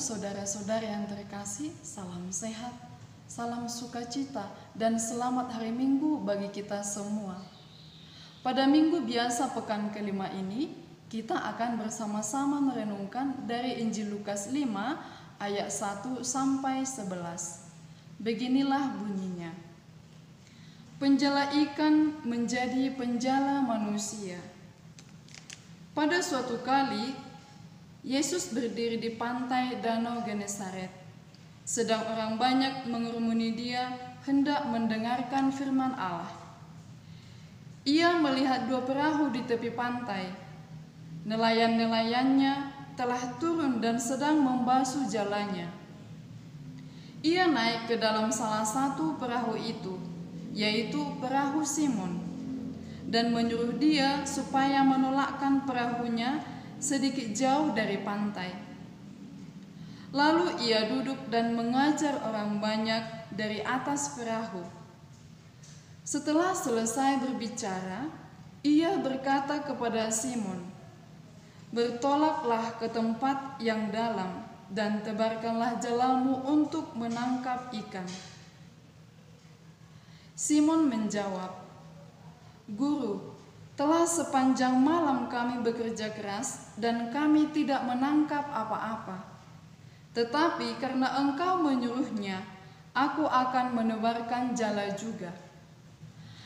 saudara-saudari yang terkasih, salam sehat, salam sukacita, dan selamat hari Minggu bagi kita semua. Pada minggu biasa pekan kelima ini, kita akan bersama-sama merenungkan dari Injil Lukas 5 ayat 1 sampai 11. Beginilah bunyinya. Penjala ikan menjadi penjala manusia. Pada suatu kali, Yesus berdiri di pantai Danau Genesaret. Sedang orang banyak mengerumuni dia hendak mendengarkan firman Allah. Ia melihat dua perahu di tepi pantai. Nelayan-nelayannya telah turun dan sedang membasuh jalannya. Ia naik ke dalam salah satu perahu itu, yaitu perahu Simon, dan menyuruh dia supaya menolakkan perahunya sedikit jauh dari pantai. Lalu ia duduk dan mengajar orang banyak dari atas perahu. Setelah selesai berbicara, ia berkata kepada Simon, "Bertolaklah ke tempat yang dalam dan tebarkanlah jalamu untuk menangkap ikan." Simon menjawab, "Guru, telah sepanjang malam kami bekerja keras dan kami tidak menangkap apa-apa. Tetapi karena Engkau menyuruhnya, aku akan menebarkan jala juga."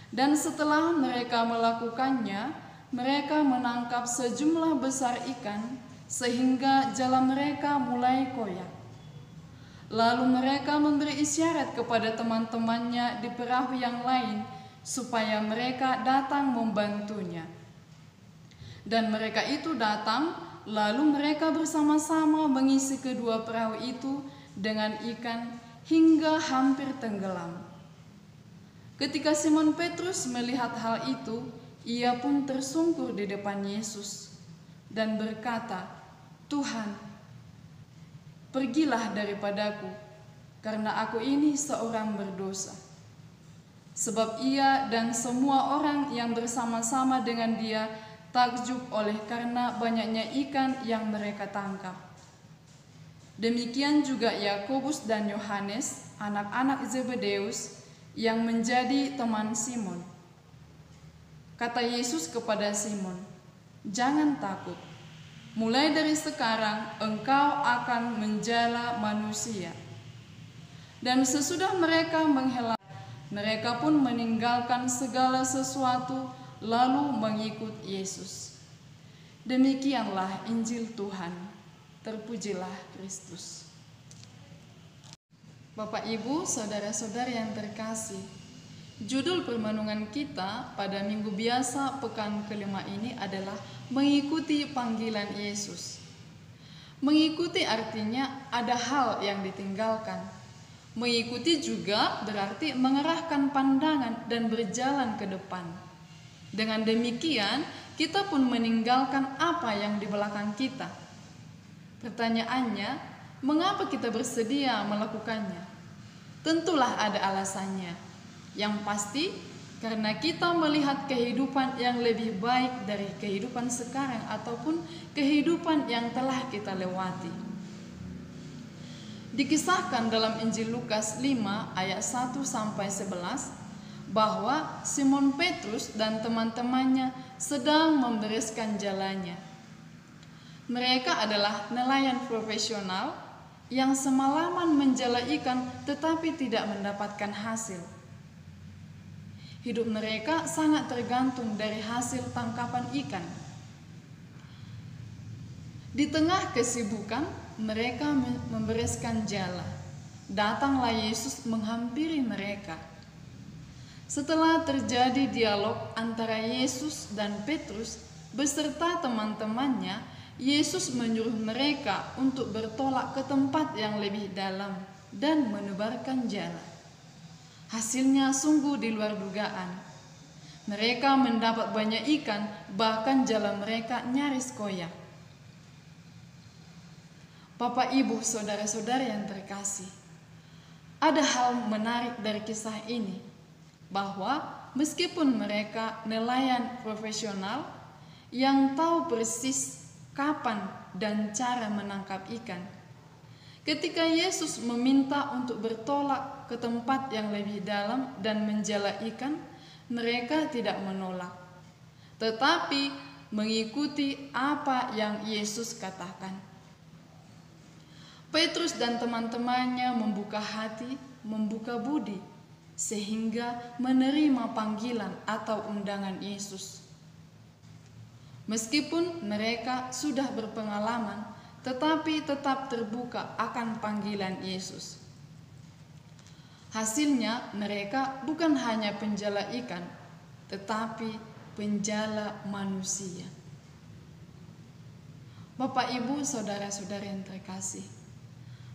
Dan setelah mereka melakukannya, mereka menangkap sejumlah besar ikan sehingga jala mereka mulai koyak. Lalu mereka memberi isyarat kepada teman-temannya di perahu yang lain supaya mereka datang membantunya. Dan mereka itu datang, lalu mereka bersama-sama mengisi kedua perahu itu dengan ikan hingga hampir tenggelam. Ketika Simon Petrus melihat hal itu, ia pun tersungkur di depan Yesus dan berkata, "Tuhan, pergilah daripadaku, karena aku ini seorang berdosa." Sebab ia dan semua orang yang bersama-sama dengan dia takjub oleh karena banyaknya ikan yang mereka tangkap. Demikian juga Yakobus dan Yohanes, anak-anak Zebedeus, yang menjadi teman Simon. Kata Yesus kepada Simon, "Jangan takut. Mulai dari sekarang engkau akan menjala manusia." Dan sesudah mereka menghela, mereka pun meninggalkan segala sesuatu lalu mengikut Yesus. Demikianlah Injil Tuhan. Terpujilah Kristus. Bapak, Ibu, saudara-saudari yang terkasih, judul permenungan kita pada minggu biasa pekan kelima ini adalah mengikuti panggilan Yesus. Mengikuti artinya ada hal yang ditinggalkan. Mengikuti juga berarti mengerahkan pandangan dan berjalan ke depan. Dengan demikian, kita pun meninggalkan apa yang di belakang kita. Pertanyaannya, mengapa kita bersedia melakukannya? Tentulah ada alasannya. Yang pasti, karena kita melihat kehidupan yang lebih baik dari kehidupan sekarang ataupun kehidupan yang telah kita lewati. Dikisahkan dalam Injil Lukas 5 ayat 1 sampai 11 bahwa Simon Petrus dan teman-temannya sedang membereskan jalannya. Mereka adalah nelayan profesional yang semalaman menjala ikan tetapi tidak mendapatkan hasil. Hidup mereka sangat tergantung dari hasil tangkapan ikan. Di tengah kesibukan, mereka membereskan jala. Datanglah Yesus menghampiri mereka. Setelah terjadi dialog antara Yesus dan Petrus beserta teman-temannya, Yesus menyuruh mereka untuk bertolak ke tempat yang lebih dalam dan menebarkan jala. Hasilnya sungguh di luar dugaan. Mereka mendapat banyak ikan, bahkan jala mereka nyaris koyak. Bapak, Ibu, saudara-saudara yang terkasih, ada hal menarik dari kisah ini, bahwa meskipun mereka nelayan profesional yang tahu persis kapan dan cara menangkap ikan, Ketika Yesus meminta untuk bertolak ke tempat yang lebih dalam dan menjala ikan, mereka tidak menolak, tetapi mengikuti apa yang Yesus katakan. Petrus dan teman-temannya membuka hati, membuka budi, sehingga menerima panggilan atau undangan Yesus. Meskipun mereka sudah berpengalaman, tetapi tetap terbuka akan panggilan Yesus. Hasilnya mereka bukan hanya penjala ikan, tetapi penjala manusia. Bapak, Ibu, saudara-saudara yang terkasih,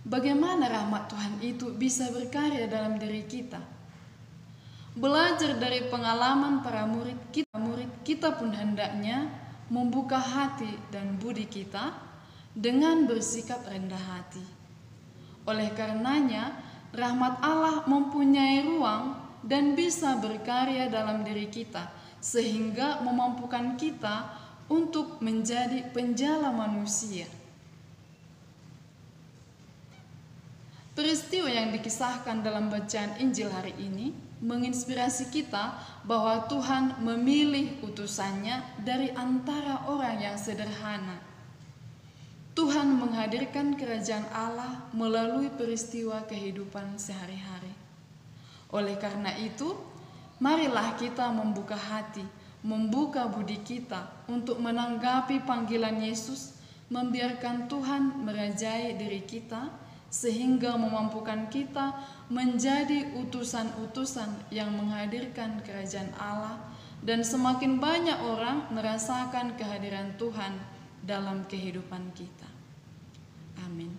bagaimana rahmat Tuhan itu bisa berkarya dalam diri kita? Belajar dari pengalaman para murid kita pun hendaknya membuka hati dan budi kita dengan bersikap rendah hati. Oleh karenanya, rahmat Allah mempunyai ruang dan bisa berkarya dalam diri kita, sehingga memampukan kita untuk menjadi penjala manusia. Peristiwa yang dikisahkan dalam bacaan Injil hari ini menginspirasi kita bahwa Tuhan memilih utusannya dari antara orang yang sederhana. Tuhan menghadirkan kerajaan Allah melalui peristiwa kehidupan sehari-hari. Oleh karena itu, marilah kita membuka hati, membuka budi kita untuk menanggapi panggilan Yesus, membiarkan Tuhan merajai diri kita, sehingga memampukan kita menjadi utusan-utusan yang menghadirkan kerajaan Allah, dan semakin banyak orang merasakan kehadiran Tuhan dalam kehidupan kita. Amin.